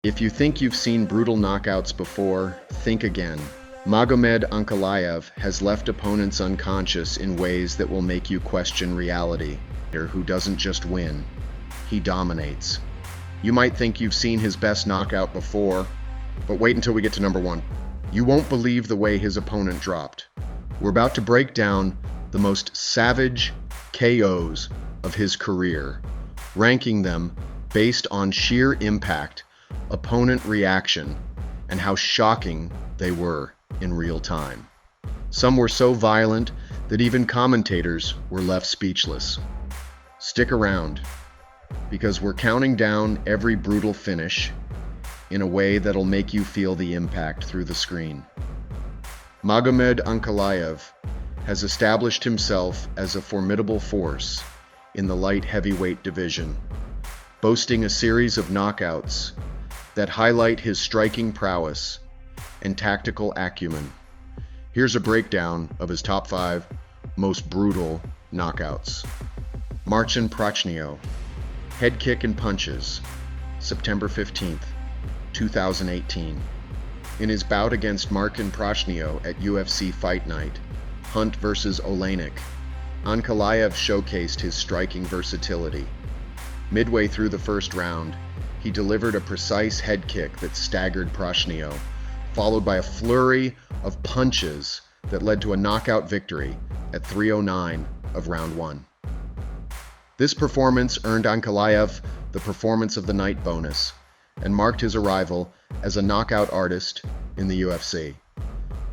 If you think you've seen brutal knockouts before, think again. Magomed Ankalaev has left opponents unconscious in ways that will make you question reality. Who doesn't just win, he dominates. You might think you've seen his best knockout before, but wait until we get to number one. You won't believe the way his opponent dropped. We're about to break down the most savage KOs of his career, ranking them based on sheer impact, opponent reaction, and how shocking they were in real time. Some were so violent that even commentators were left speechless. Stick around, because we're counting down every brutal finish in a way that'll make you feel the impact through the screen. Magomed Ankalaev has established himself as a formidable force in the light heavyweight division, boasting a series of knockouts that highlight his striking prowess and tactical acumen. Here's a breakdown of his top 5 most brutal knockouts. Marcin Prachnio, head kick and punches, September 15th, 2018. In his bout against Marcin Prachnio at UFC Fight Night, Hunt vs. Olenek, Ankalaev showcased his striking versatility. Midway through the first round, he delivered a precise head kick that staggered Prachnio, followed by a flurry of punches that led to a knockout victory at 3:09 of round 1. This performance earned Ankalaev the Performance of the Night bonus and marked his arrival as a knockout artist in the UFC.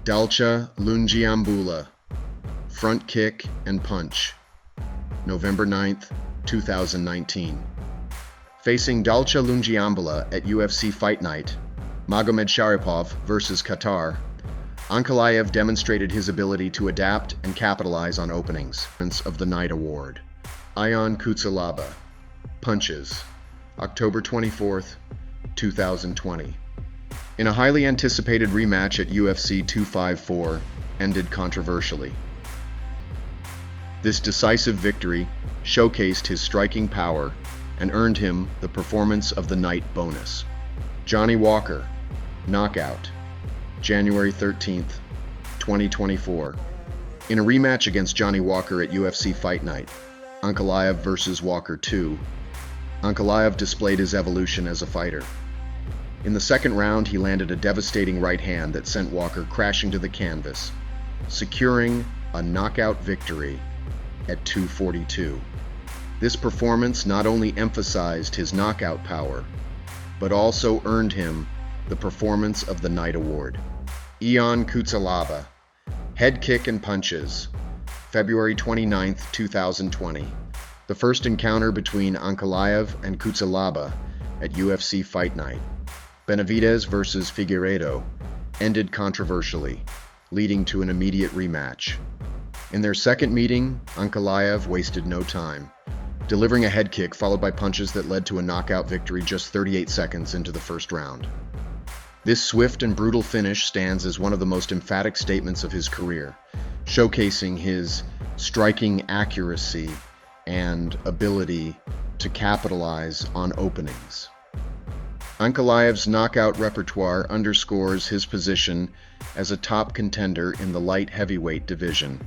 Dalcha Lungiambula, front kick and punch, November 9th, 2019. Facing Dalcha Lungiambula at UFC Fight Night, Magomed Sharipov vs. Qatar, Ankalaev demonstrated his ability to adapt and capitalize on openings. Of the Night Award. Ion Cutelaba, punches, October 24th, 2020. In a highly anticipated rematch at UFC 254, ended controversially. This decisive victory showcased his striking power and earned him the Performance of the Night bonus. Johnny Walker, knockout, January 13th, 2024. In a rematch against Johnny Walker at UFC Fight Night, Ankalaev vs. Walker 2, Ankalaev displayed his evolution as a fighter. In the second round, he landed a devastating right hand that sent Walker crashing to the canvas, securing a knockout victory at 242. This performance not only emphasized his knockout power, but also earned him the Performance of the Night Award. Ion Cutelaba, head kick and punches, February 29th, 2020. The first encounter between Ankalaev and Cutelaba at UFC Fight Night, Benavidez vs. Figueiredo, ended controversially, leading to an immediate rematch. In their second meeting, Ankalaev wasted no time, delivering a head kick followed by punches that led to a knockout victory just 38 seconds into the first round. This swift and brutal finish stands as one of the most emphatic statements of his career, showcasing his striking accuracy and ability to capitalize on openings. Ankalaev's knockout repertoire underscores his position as a top contender in the light heavyweight division,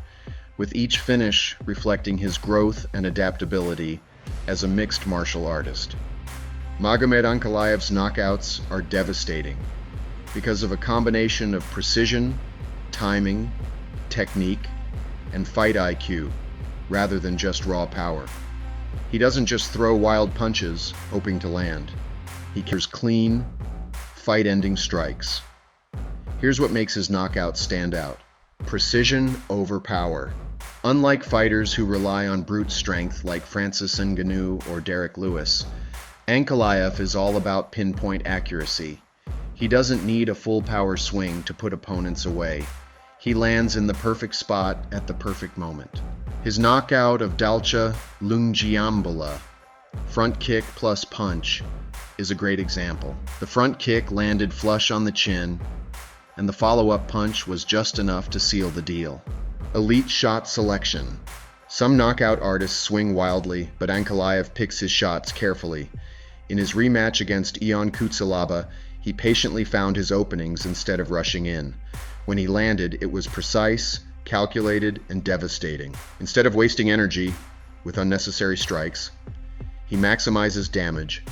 with each finish reflecting his growth and adaptability as a mixed martial artist. Magomed Ankalaev's knockouts are devastating because of a combination of precision, timing, technique, and fight IQ, rather than just raw power. He doesn't just throw wild punches hoping to land. He carries clean, fight-ending strikes. Here's what makes his knockouts stand out: precision over power. Unlike fighters who rely on brute strength like Francis Ngannou or Derek Lewis, Ankalaev is all about pinpoint accuracy. He doesn't need a full power swing to put opponents away. He lands in the perfect spot at the perfect moment. His knockout of Dalcha Lungiambula, front kick plus punch, is a great example. The front kick landed flush on the chin, and the follow-up punch was just enough to seal the deal. Elite shot selection. Some knockout artists swing wildly, but Ankalaev picks his shots carefully, In his rematch against Ion Cutelaba, he patiently found his openings instead of rushing in. When he landed, it was precise, calculated, and devastating. Instead of wasting energy with unnecessary strikes, he maximizes damage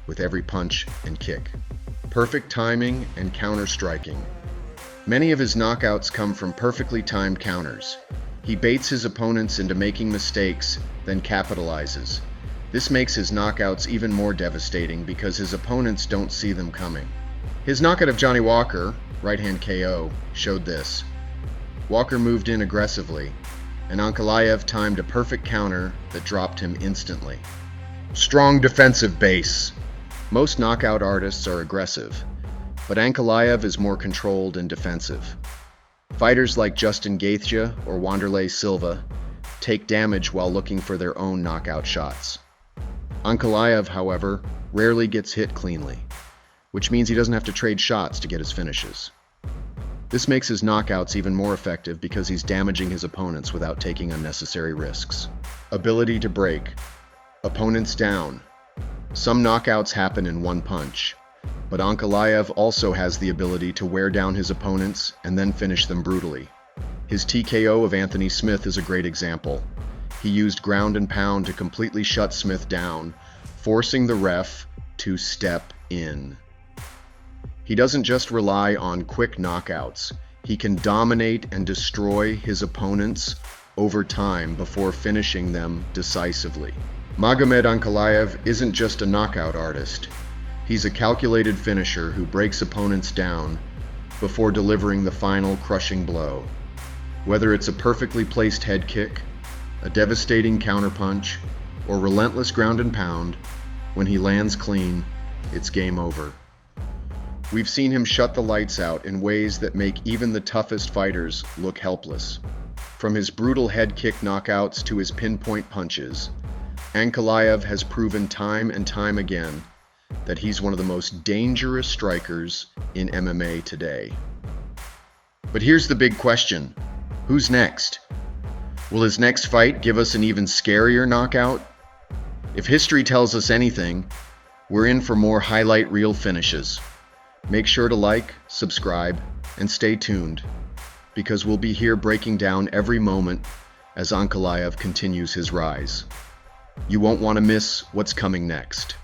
with every punch and kick. Perfect timing and counter-striking. Many of his knockouts come from perfectly timed counters. He baits his opponents into making mistakes, then capitalizes. This makes his knockouts even more devastating because his opponents don't see them coming. His knockout of Johnny Walker, right-hand KO, showed this. Walker moved in aggressively, and Ankalaev timed a perfect counter that dropped him instantly. Strong defensive base. Most knockout artists are aggressive, but Ankalaev is more controlled and defensive. Fighters like Justin Gaethje or Wanderlei Silva take damage while looking for their own knockout shots. Ankalaev, however, rarely gets hit cleanly, which means he doesn't have to trade shots to get his finishes. This makes his knockouts even more effective because he's damaging his opponents without taking unnecessary risks. Ability to break. Opponents down. Some knockouts happen in one punch, but Ankalaev also has the ability to wear down his opponents and then finish them brutally. His TKO of Anthony Smith is a great example. He used ground and pound to completely shut Smith down, forcing the ref to step in. He doesn't just rely on quick knockouts. He can dominate and destroy his opponents over time before finishing them decisively. Magomed Ankalaev isn't just a knockout artist. He's a calculated finisher who breaks opponents down before delivering the final crushing blow. Whether it's a perfectly placed head kick, a devastating counterpunch, or relentless ground and pound, when he lands clean, it's game over. We've seen him shut the lights out in ways that make even the toughest fighters look helpless. From his brutal head kick knockouts to his pinpoint punches, Ankalaev has proven time and time again that he's one of the most dangerous strikers in MMA today. But here's the big question. Who's next? Will his next fight give us an even scarier knockout? If history tells us anything, we're in for more highlight reel finishes. Make sure to like, subscribe, and stay tuned, because we'll be here breaking down every moment as Ankalaev continues his rise. You won't want to miss what's coming next.